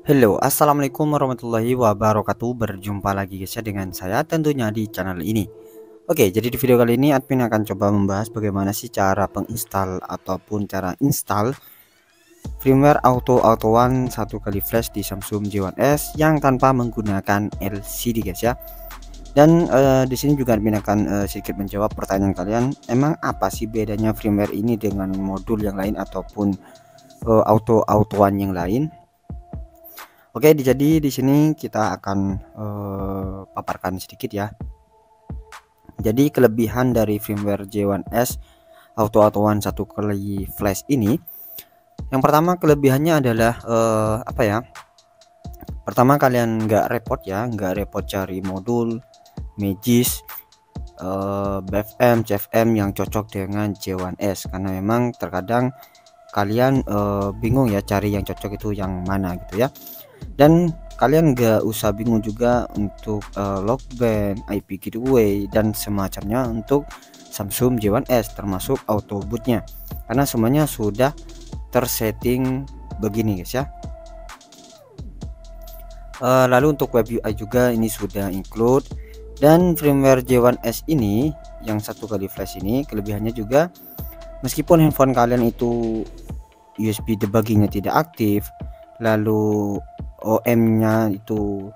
Halo, assalamualaikum warahmatullahi wabarakatuh. Berjumpa lagi guys ya dengan saya tentunya di channel ini. Oke, jadi di video kali ini admin akan coba membahas bagaimana sih cara penginstal ataupun cara install firmware auto-autoan satu kali flash di Samsung J1S yang tanpa menggunakan LCD guys ya. Dan di sini juga admin akan sedikit menjawab pertanyaan kalian. Emang apa sih bedanya firmware ini dengan modul yang lain ataupun auto-autoan yang lain? Oke, jadi di sini kita akan paparkan sedikit ya. Jadi kelebihan dari firmware J1S auto-autoan satu kali flash ini, yang pertama kelebihannya adalah apa ya? Pertama kalian nggak repot ya, nggak repot cari modul, Magis, BFM, CFM yang cocok dengan J1S karena memang terkadang kalian bingung ya cari yang cocok itu yang mana gitu ya. Dan kalian nggak usah bingung juga untuk lock band, IP gateway dan semacamnya untuk Samsung J1S termasuk auto bootnya karena semuanya sudah tersetting begini guys ya. Lalu untuk web UI juga ini sudah include, dan firmware J1S ini yang satu kali flash ini kelebihannya juga meskipun handphone kalian itu USB debuggingnya tidak aktif, lalu OM-nya itu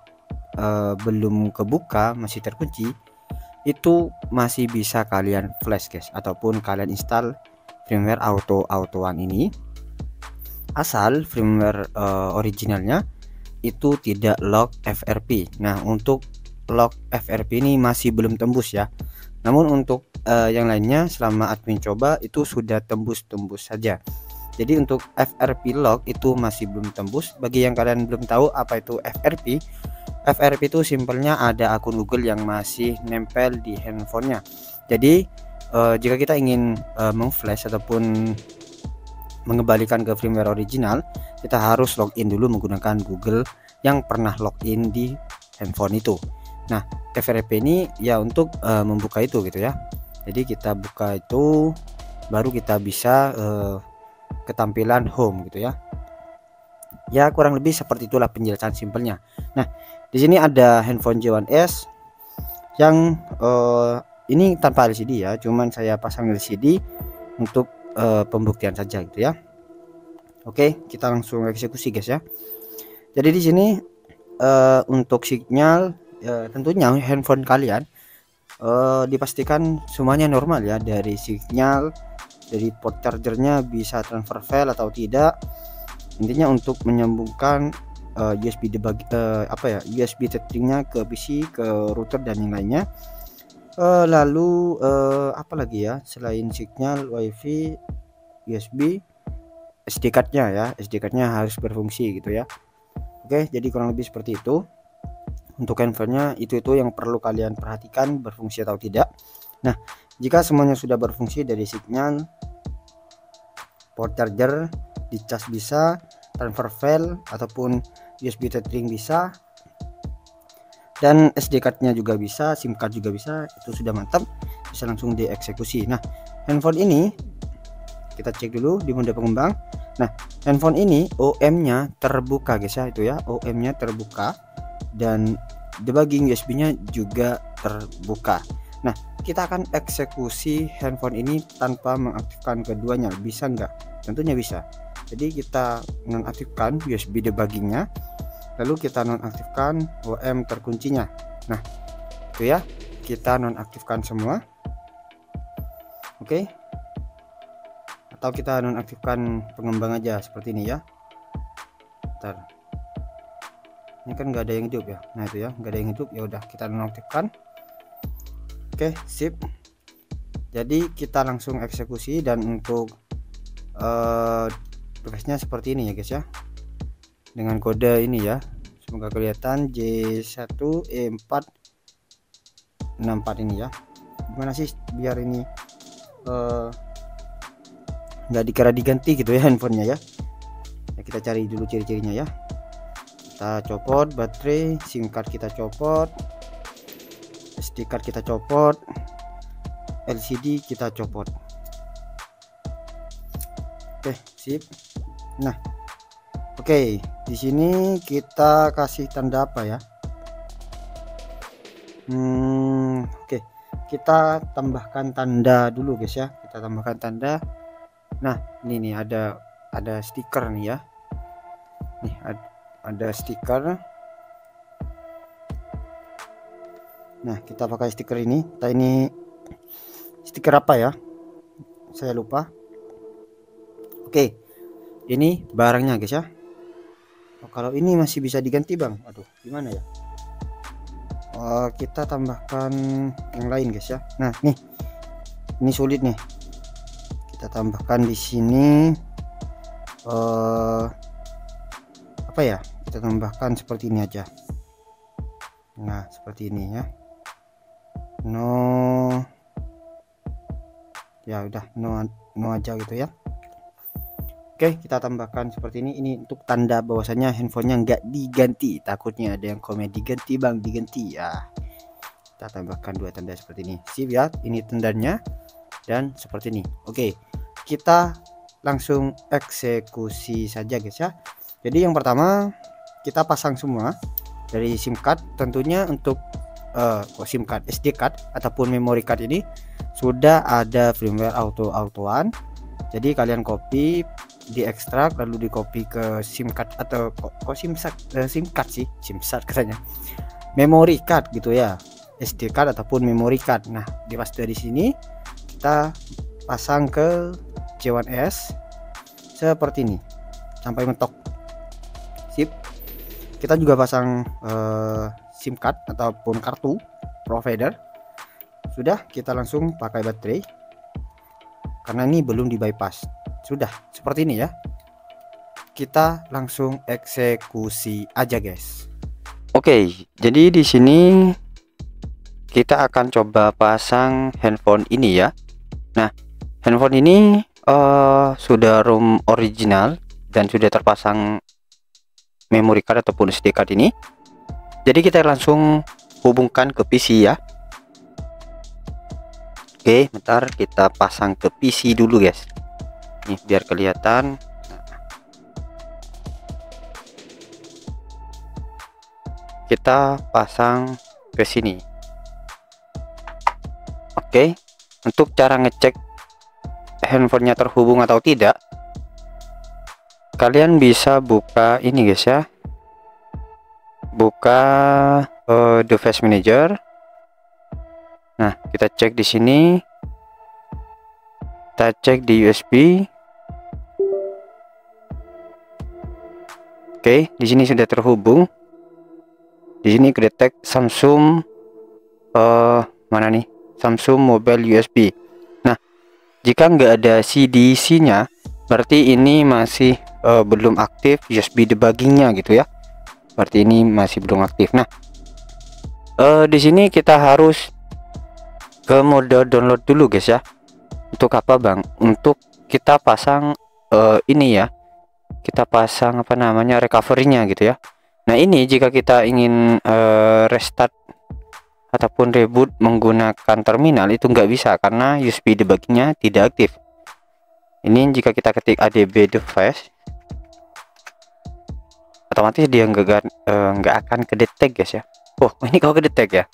belum kebuka, masih terkunci, itu masih bisa kalian flash guys ataupun kalian install firmware auto-autoan ini asal firmware originalnya itu tidak lock FRP. Nah, untuk lock FRP ini masih belum tembus ya. Namun untuk yang lainnya selama admin coba itu sudah tembus-tembus saja. Jadi untuk FRP lock itu masih belum tembus. Bagi yang kalian belum tahu apa itu FRP, FRP itu simpelnya ada akun Google yang masih nempel di handphonenya. Jadi jika kita ingin mengflash ataupun mengembalikan ke firmware original, kita harus login dulu menggunakan Google yang pernah login di handphone itu. Nah, FRP ini ya untuk membuka itu gitu ya. Jadi kita buka itu baru kita bisa ketampilan home gitu ya. Ya kurang lebih seperti itulah penjelasan simpelnya. Nah, di sini ada handphone J1S yang ini tanpa LCD ya, cuman saya pasang LCD untuk pembuktian saja gitu ya. Oke, kita langsung eksekusi guys ya. Jadi di sini untuk sinyal tentunya handphone kalian dipastikan semuanya normal ya, dari sinyal, dari port chargernya bisa transfer file atau tidak. Intinya untuk menyambungkan USB debug USB tethering-nya ke PC, ke router dan yang lainnya. Lalu apa lagi ya selain signal, WiFi, USB, SD card-nya ya, SD card-nya harus berfungsi gitu ya. Oke, jadi kurang lebih seperti itu. Untuk handphonenya itu yang perlu kalian perhatikan berfungsi atau tidak. Nah, jika semuanya sudah berfungsi dari signal, port charger, dicas bisa, transfer file ataupun USB tethering bisa, dan SD card-nya juga bisa, SIM card juga bisa, itu sudah mantap, bisa langsung dieksekusi. Nah, handphone ini kita cek dulu di mode pengembang. Nah, handphone ini OM-nya terbuka guys ya, itu ya, OM-nya terbuka dan debugging USB-nya juga terbuka. Nah, kita akan eksekusi handphone ini tanpa mengaktifkan keduanya, bisa nggak? Tentunya bisa. Jadi kita nonaktifkan USB debuggingnya, lalu kita nonaktifkan OM terkuncinya. Nah, itu ya, kita nonaktifkan semua. Oke, atau kita nonaktifkan pengembang aja seperti ini ya. Bentar, ini kan nggak ada yang hidup ya. Nah itu ya, nggak ada yang hidup, ya udah kita nonaktifkan. Oke, sip. Jadi kita langsung eksekusi, dan untuk device-nya seperti ini ya guys ya, dengan kode ini ya, semoga kelihatan J1E464 ini ya. Gimana sih biar ini nggak dikira diganti gitu ya handphonenya ya. Nah, kita cari dulu ciri-cirinya ya. Kita copot baterai, SIM card kita copot, SD card kita copot, LCD kita copot. Oke, sip. Nah, oke, Di sini kita kasih tanda apa ya? Oke, kita tambahkan tanda dulu guys ya. Kita tambahkan tanda. Nah, ini nih ada stiker nih ya. Nih ada stiker. Nah, kita pakai stiker ini. Ini stiker apa ya? Saya lupa. Oke, ini barangnya guys ya. Oh, kalau ini masih bisa diganti bang. Aduh, gimana ya? Kita tambahkan yang lain guys ya. Nah, nih ini sulit nih. Kita tambahkan di sini apa ya? Kita tambahkan seperti ini aja. Nah, seperti ini ya. No, ya udah no aja gitu ya. Oke, kita tambahkan seperti ini. Ini untuk tanda bahwasanya handphonenya nggak diganti. Takutnya ada yang komen diganti bang, diganti ya. Kita tambahkan dua tanda seperti ini. Sip ya, ini tandanya dan seperti ini. Oke, kita langsung eksekusi saja guys ya. Jadi yang pertama kita pasang semua dari SIM card. Tentunya untuk SIM card, SD card ataupun memory card ini sudah ada firmware autoan. Jadi kalian copy, diekstrak, lalu di copy ke SIM card atau SIM card sih, SIM card katanya, memory card gitu ya, SD card ataupun memory card. Nah, dipaste di sini kita pasang ke J1S seperti ini sampai mentok. Sip. Kita juga pasang SIM card ataupun kartu provider. Sudah, kita langsung pakai baterai karena ini belum di bypass. Sudah seperti ini ya. Kita langsung eksekusi aja guys. Oke, jadi di sini kita akan coba pasang handphone ini ya. Nah, handphone ini sudah ROM original dan sudah terpasang memory card ataupun SD card ini. Jadi kita langsung hubungkan ke PC ya. Oke, bentar kita pasang ke PC dulu guys. Nih biar kelihatan. Kita pasang ke sini. Oke, untuk cara ngecek handphonenya terhubung atau tidak, kalian bisa buka ini guys ya. Buka device manager. Nah, kita cek di sini. Kita cek di USB. Oke, di sini sudah terhubung. Di sini kedetek Samsung mana nih? Samsung Mobile USB. Nah, jika nggak ada CDC-nya, berarti ini masih belum aktif USB debuggingnya gitu ya. Berarti ini masih belum aktif. Nah, di sini kita harus ke mode download dulu guys ya. Untuk apa bang? Untuk kita pasang ini ya. Kita pasang apa namanya, recovery-nya gitu ya. Nah, ini jika kita ingin restart ataupun reboot menggunakan terminal itu nggak bisa karena USB debuggingnya tidak aktif. Ini jika kita ketik adb device, otomatis dia nggak akan kedetek guys ya. Oh, ini kau kedetek ya.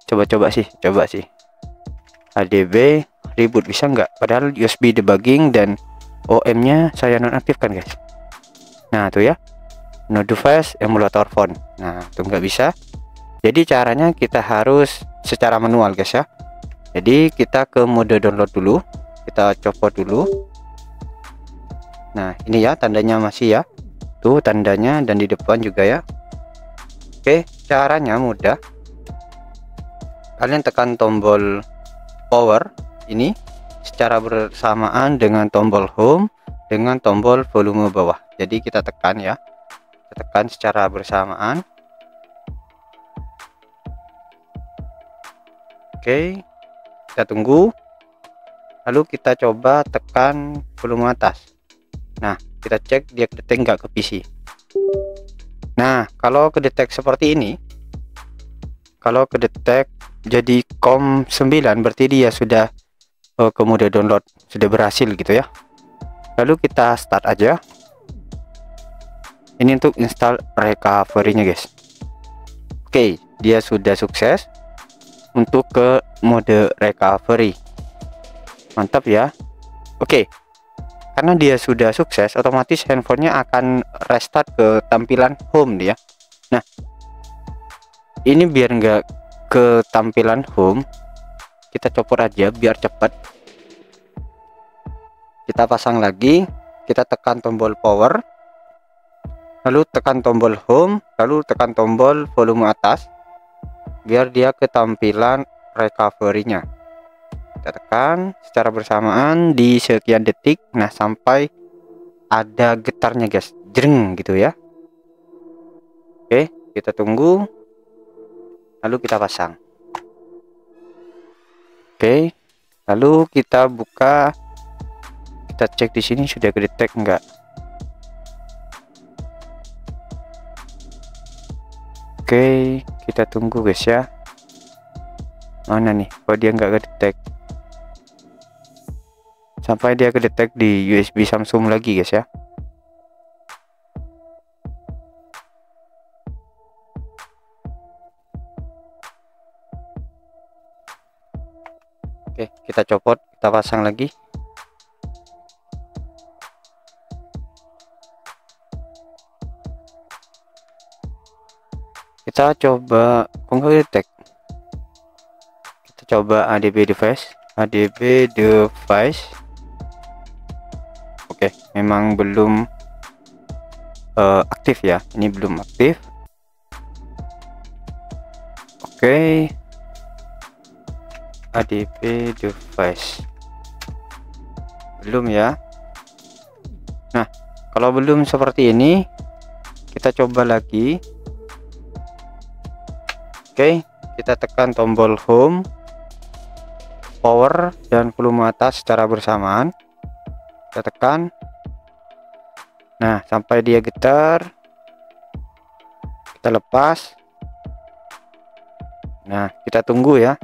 Coba sih adb reboot bisa nggak? Padahal USB debugging dan OM nya saya nonaktifkan guys. Nah tuh ya, no device emulator phone. Nah itu nggak bisa. Jadi caranya kita harus secara manual guys ya. Jadi kita ke mode download dulu, kita copot dulu. Nah ini ya tandanya masih ya, tuh tandanya, dan di depan juga ya. Oke, caranya mudah. Kalian tekan tombol power ini secara bersamaan dengan tombol home dengan tombol volume bawah. Jadi kita tekan ya, kita tekan secara bersamaan. Oke, kita tunggu, lalu kita coba tekan volume atas. Nah, kita cek dia kedetek nggak ke PC. Nah, kalau kedetek seperti ini, kalau kedetek jadi COM9, berarti dia sudah ke mode download, sudah berhasil gitu ya. Lalu kita start aja. Ini untuk install recovery-nya guys. Oke, dia sudah sukses untuk ke mode recovery. Mantap ya. Oke, karena dia sudah sukses, otomatis handphonenya akan restart ke tampilan home dia. Nah, ini biar nggak ke tampilan home, kita copot aja biar cepat. Kita pasang lagi, kita tekan tombol power, lalu tekan tombol home, lalu tekan tombol volume atas biar dia ke tampilan recovery-nya. Kita tekan secara bersamaan di sekian detik, nah sampai ada getarnya guys, jreng gitu ya. Oke, kita tunggu, lalu kita pasang. Oke, lalu kita buka, kita cek di sini sudah kedetek enggak. Oke, kita tunggu guys ya. Mana nih, kok dia nggak kedetek? Sampai dia kedetek di USB Samsung lagi guys ya. Oke, kita copot, kita pasang lagi. Kita coba, kok nggak kedetek? Kita coba ADB device. Oke, memang belum aktif ya, ini belum aktif. Oke, ADB device belum ya. Nah, kalau belum seperti ini, kita coba lagi. Oke, kita tekan tombol home, power, dan volume atas secara bersamaan. Kita tekan, nah sampai dia getar, kita lepas. Nah, kita tunggu ya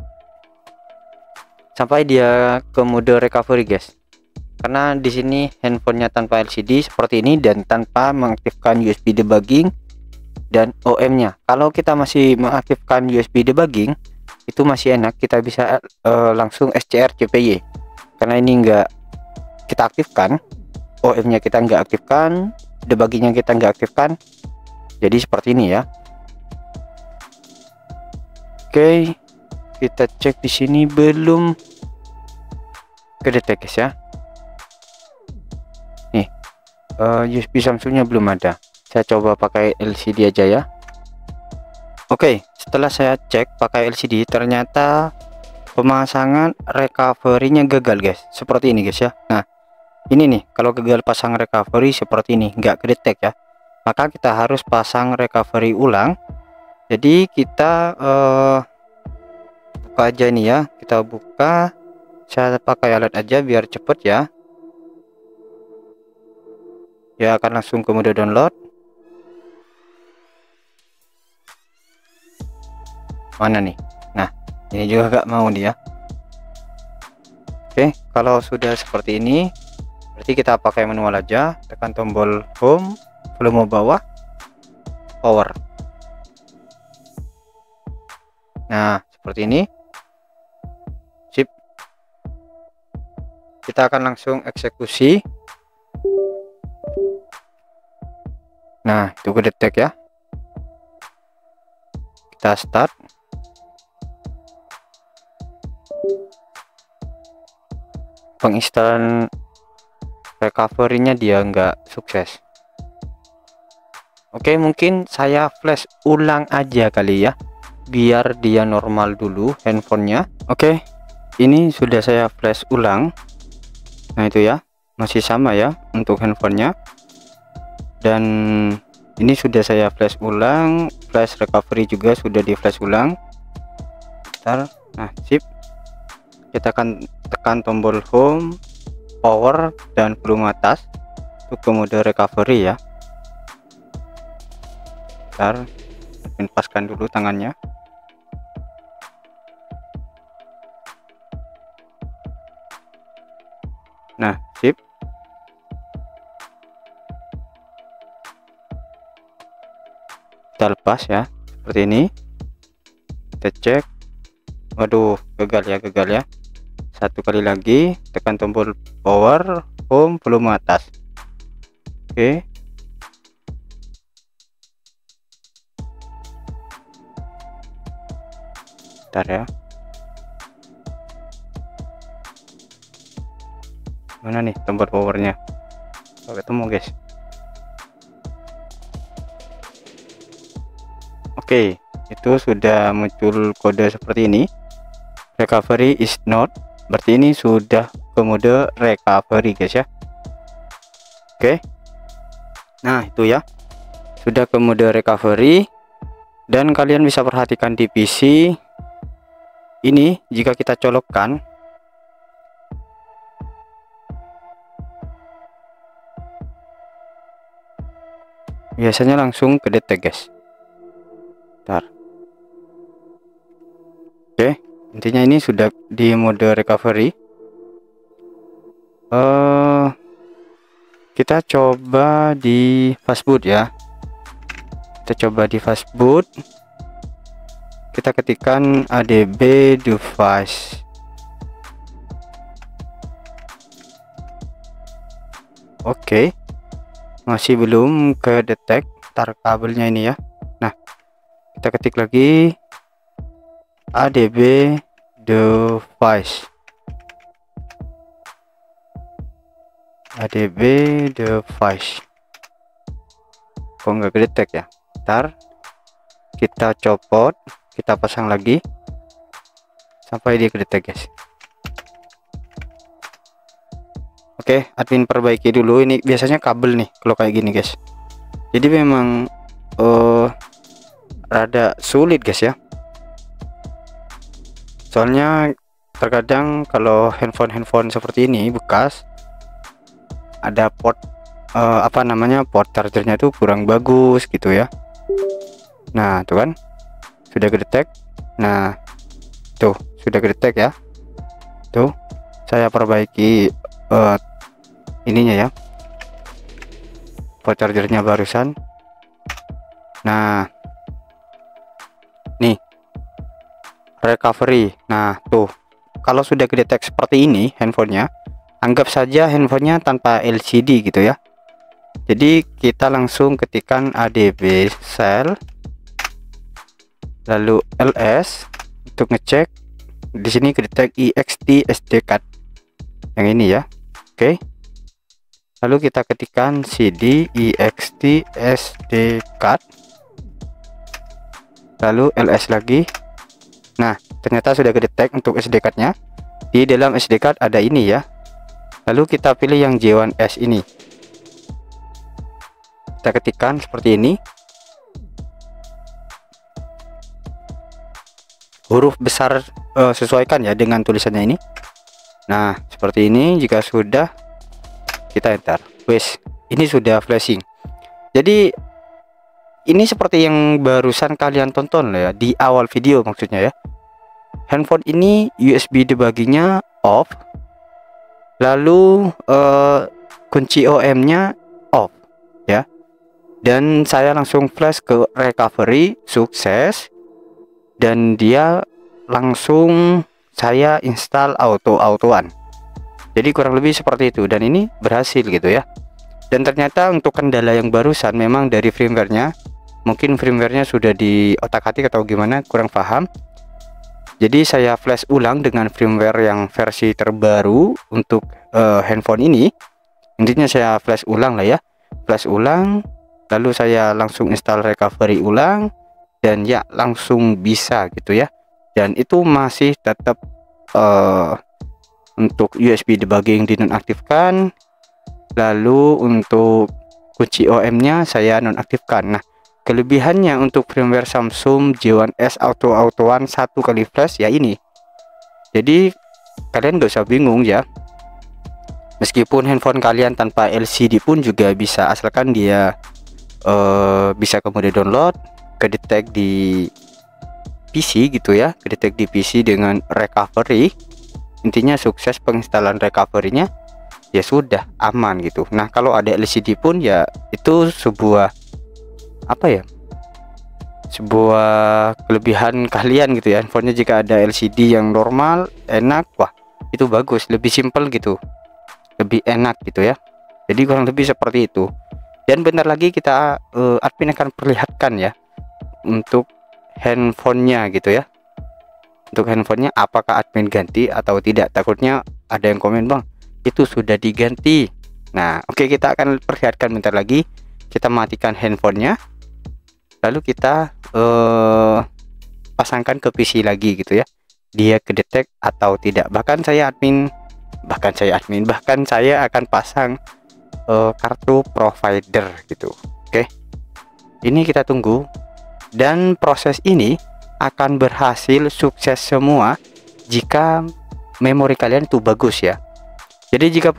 sampai dia ke mode recovery guys, karena di sini handphonenya tanpa LCD seperti ini dan tanpa mengaktifkan USB debugging dan OM-nya. Kalau kita masih mengaktifkan USB debugging, itu masih enak, kita bisa langsung SCR CPY. Karena ini enggak kita aktifkan, OM-nya kita enggak aktifkan, debuggingnya kita enggak aktifkan, jadi seperti ini ya. Oke, kita cek di sini belum kedetek guys ya. Nih, USB Samsungnya belum ada. Saya coba pakai LCD aja ya. Oke, setelah saya cek pakai LCD, ternyata pemasangan recovery-nya gagal guys, seperti ini guys ya. Nah, ini nih, kalau gagal pasang recovery seperti ini, nggak kedetek ya, maka kita harus pasang recovery ulang. Jadi kita buka aja ini ya, kita buka, saya pakai alat aja biar cepet ya. Ya akan langsung ke mode download. Mana nih? Nah, ini juga gak mau dia. Oke, kalau sudah seperti ini, berarti kita pakai manual aja. Tekan tombol home, volume bawah, power. Nah, seperti ini. Sip. Kita akan langsung eksekusi. Nah, itu kedetek ya. Kita start. Penginstalan recovery-nya dia nggak sukses. Oke, mungkin saya flash ulang aja kali ya, biar dia normal dulu handphonenya. Oke, ini sudah saya flash ulang. Nah itu ya, masih sama ya untuk handphonenya. Dan ini sudah saya flash ulang, flash recovery juga sudah di flash ulang. Bentar, nah sip. Kita akan tekan tombol home, power, dan volume atas untuk ke mode recovery ya. Bentar, paskan dulu tangannya. Nah sip. kita lepas ya, seperti ini. Kita cek. Waduh, gagal ya. Satu kali lagi, tekan tombol power, home, volume atas. Oke. Bentar ya. Mana nih tombol powernya? Gak ketemu guys. Oke, itu sudah muncul kode seperti ini. Recovery is not, berarti ini sudah ke mode recovery guys ya. Oke, nah itu ya, sudah ke mode recovery. Dan kalian bisa perhatikan di PC ini, jika kita colokkan, biasanya langsung ke detect guys. Bentar. Oke, intinya ini sudah di mode recovery. Kita coba di fastboot ya. Kita coba di fastboot. Kita ketikkan adb device. Oke, masih belum ke detect. Tar kabelnya ini ya. Nah, kita ketik lagi adb device. adb device. Kok nggak ke detect ya? Ntar kita copot, kita pasang lagi sampai dia ke detect guys. Oke, admin perbaiki dulu. Ini biasanya kabel nih kalau kayak gini guys. Jadi memang rada sulit guys ya. Soalnya terkadang kalau handphone seperti ini bekas, ada port port chargernya tuh kurang bagus gitu ya. Nah tuh kan sudah ke detect. Nah tuh sudah ke detect ya. Tuh saya perbaiki ininya ya, port chargernya barusan. Nah nih recovery. Nah tuh kalau sudah ke detect seperti ini handphonenya, anggap saja handphonenya tanpa LCD gitu ya. Jadi kita langsung ketikkan adb cell lalu ls untuk ngecek. Di sini ke detect ext sd card yang ini ya. Oke, lalu kita ketikkan cd ext sd card lalu ls lagi. Nah ternyata sudah ke detect untuk sd cardnya. Di dalam sd card ada ini ya. Lalu kita pilih yang J1S ini, kita ketikkan seperti ini, huruf besar, sesuaikan ya dengan tulisannya ini. Nah seperti ini. Jika sudah, kita enter. Wes, ini sudah flashing. Jadi ini seperti yang barusan kalian tonton ya di awal video, maksudnya ya. Handphone ini USB debuggingnya off, lalu kunci OM nya off ya, dan saya langsung flash ke recovery, sukses, dan dia langsung saya install auto-autoan. Jadi kurang lebih seperti itu, dan ini berhasil gitu ya. Dan ternyata untuk kendala yang barusan memang dari firmware-nya, mungkin firmware-nya sudah di otak-atik atau gimana, kurang paham. Jadi saya flash ulang dengan firmware yang versi terbaru untuk handphone ini. Intinya saya flash ulang lah ya, flash ulang, lalu saya langsung install recovery ulang, dan ya langsung bisa gitu ya. Dan itu masih tetap untuk USB debugging dinonaktifkan, lalu untuk kunci OM nya saya nonaktifkan. Nah kelebihannya untuk firmware Samsung J1S auto-autoan 1 kali flash ya ini. Jadi kalian gak usah bingung ya, meskipun handphone kalian tanpa LCD pun juga bisa, asalkan dia bisa kemudian download, kedetek di PC gitu ya, kedetek di PC dengan recovery. Intinya sukses penginstalan recovery-nya, ya sudah aman gitu. Nah kalau ada LCD pun ya itu sebuah apa ya, sebuah kelebihan kalian gitu ya, handphonenya jika ada LCD yang normal enak, wah itu bagus, lebih simple gitu, lebih enak gitu ya. Jadi kurang lebih seperti itu. Dan bentar lagi kita admin akan perlihatkan ya untuk handphonenya gitu ya. Untuk handphonenya apakah admin ganti atau tidak, takutnya ada yang komen, bang itu sudah diganti. Nah oke, kita akan perlihatkan bentar lagi. Kita matikan handphonenya, lalu kita pasangkan ke PC lagi gitu ya, dia kedetek atau tidak. Bahkan saya akan pasang kartu provider gitu. Oke, ini kita tunggu, dan proses ini akan berhasil sukses semua jika memori kalian itu bagus ya. Jadi jika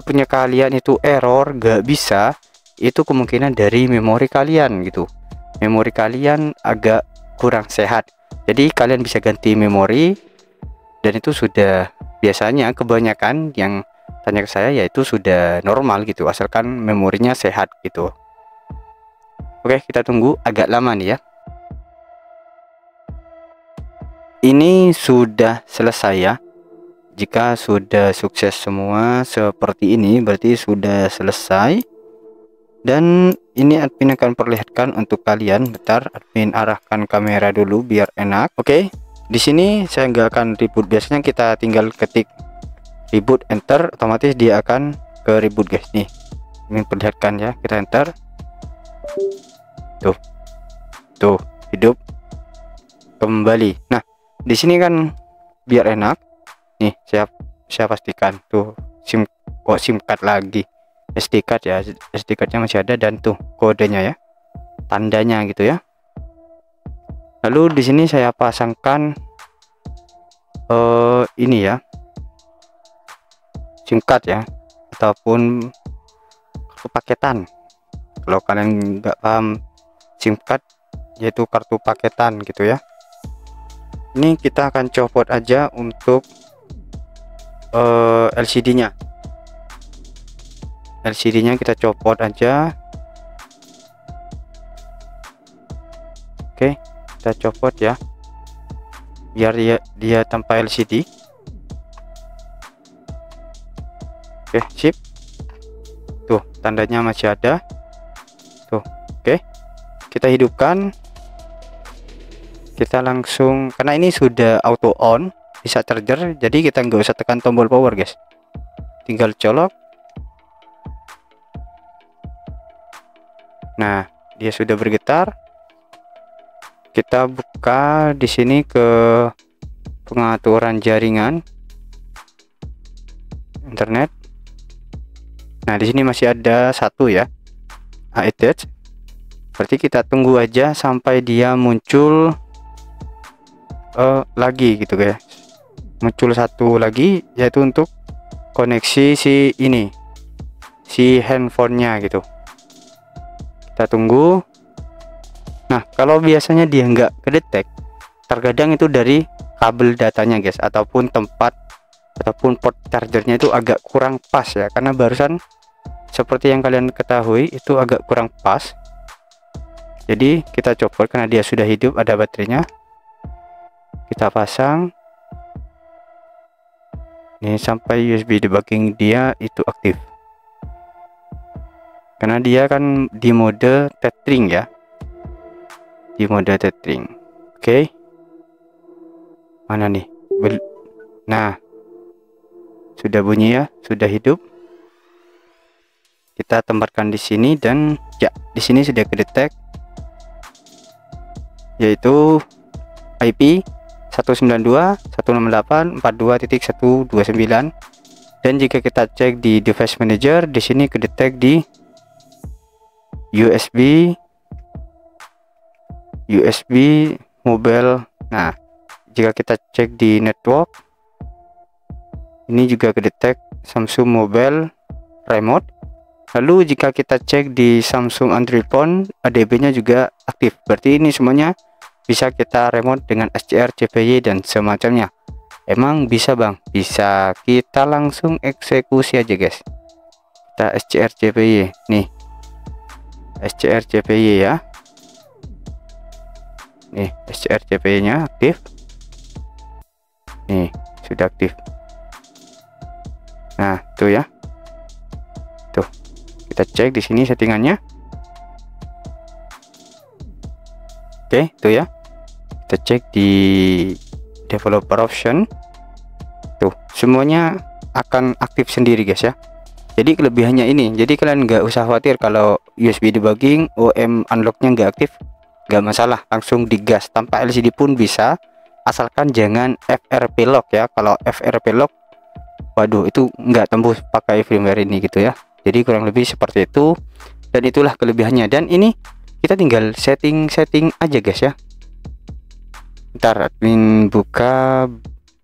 punya kalian itu error gak bisa, itu kemungkinan dari memori kalian gitu. Memori kalian agak kurang sehat, jadi kalian bisa ganti memori. Dan itu sudah, biasanya kebanyakan yang tanya ke saya yaitu sudah normal gitu, asalkan memorinya sehat gitu. Oke, kita tunggu agak lama nih ya. Ini sudah selesai ya. Jika sudah sukses semua seperti ini, berarti sudah selesai. Dan ini admin akan perlihatkan untuk kalian. Bentar, admin arahkan kamera dulu biar enak. Oke, di sini saya nggak akan reboot. Biasanya kita tinggal ketik reboot, enter, otomatis dia akan ke reboot guys. Nih, ini perlihatkan ya, kita enter. Tuh hidup kembali. Nah di sini kan biar enak nih, saya pastikan tuh SIM card lagi, SD card ya, SD cardnya masih ada, dan tuh kodenya ya, tandanya gitu ya. Lalu di sini saya pasangkan ini ya, SIM card ya, ataupun kartu paketan. Kalau kalian nggak paham SIM card, yaitu kartu paketan gitu ya. Ini kita akan copot aja untuk LCD-nya. LCD-nya kita copot aja. Oke, kita copot ya, biar dia tanpa LCD. Oke, sip. Tuh, tandanya masih ada. Tuh, oke. Kita hidupkan. Kita langsung, karena ini sudah auto on, bisa charger, jadi kita nggak usah tekan tombol power guys, tinggal colok. Nah, dia sudah bergetar. Kita buka di sini ke pengaturan jaringan internet. Nah, di sini masih ada satu ya, attach. Berarti kita tunggu aja sampai dia muncul lagi gitu guys, muncul satu lagi, yaitu untuk koneksi si handphonenya gitu. Kita tunggu. Nah kalau biasanya dia nggak kedetek, terkadang itu dari kabel datanya guys, ataupun tempat ataupun port chargernya itu agak kurang pas ya, karena barusan seperti yang kalian ketahui itu agak kurang pas. Jadi kita copot karena dia sudah hidup, ada baterainya. Kita pasang ini sampai USB debugging dia itu aktif, karena dia kan di mode tethering ya, di mode tethering. Oke, mana nih? Nah, sudah bunyi ya, sudah hidup. Kita tempatkan di sini, dan ya di sini sudah kedetek, yaitu IP 192.168.42.129. dan jika kita cek di device manager, di sini kedetek di USB mobile. Nah jika kita cek di network, ini juga kedetek Samsung Mobile Remote. Lalu jika kita cek di Samsung Android Phone, ADB nya juga aktif. Berarti ini semuanya bisa kita remote dengan SCR, CPY dan semacamnya. Emang bisa bang? Bisa, kita langsung eksekusi aja guys. Kita SCR, CPY nih, SCR, CPY ya. Nih, strcpy nya aktif. Nih, sudah aktif. Nah, tuh ya. Tuh. Kita cek di sini settingannya. Oke, tuh ya. Kita cek di developer option. Tuh, semuanya akan aktif sendiri guys ya. Jadi kelebihannya ini, jadi kalian nggak usah khawatir kalau USB debugging, OM unlocknya nggak aktif, nggak masalah, langsung digas tanpa LCD pun bisa, asalkan jangan FRP lock ya. Kalau FRP lock, waduh itu nggak tembus pakai firmware ini gitu ya. Jadi kurang lebih seperti itu, dan itulah kelebihannya. Dan ini kita tinggal setting aja guys ya. Ntar admin buka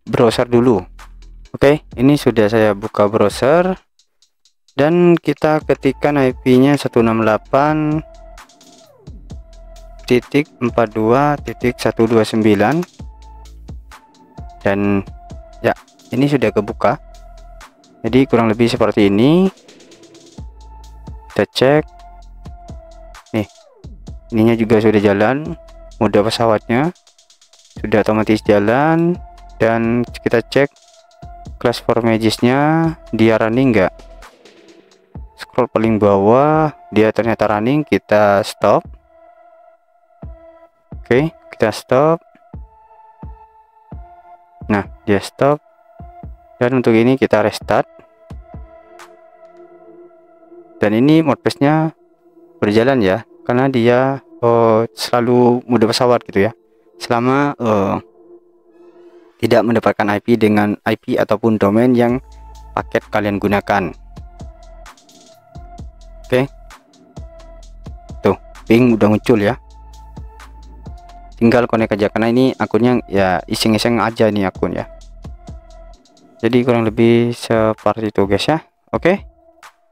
browser dulu. Oke, ini sudah saya buka browser. Dan kita ketikkan IP-nya 168.42.129 dan ya ini sudah kebuka. Jadi kurang lebih seperti ini. Kita cek nih, ininya juga sudah jalan, mode pesawatnya sudah otomatis jalan, dan kita cek class for magisnya dia running enggak. Scroll paling bawah, dia ternyata running, kita stop. Oke, kita stop. Nah, dia stop. Dan untuk ini kita restart. Dan ini modbus-nya berjalan ya, karena dia selalu mode pesawat gitu ya. Selama tidak mendapatkan IP dengan IP ataupun domain yang paket kalian gunakan. Oke, tuh ping udah muncul ya, tinggal connect aja karena ini akunnya ya iseng-iseng aja nih akun ya. Jadi kurang lebih seperti itu guys ya. Oke,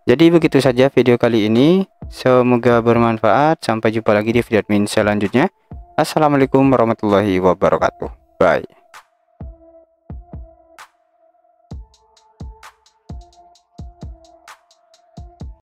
jadi begitu saja video kali ini, semoga bermanfaat. Sampai jumpa lagi di video admin selanjutnya. Assalamualaikum warahmatullahi wabarakatuh. Bye.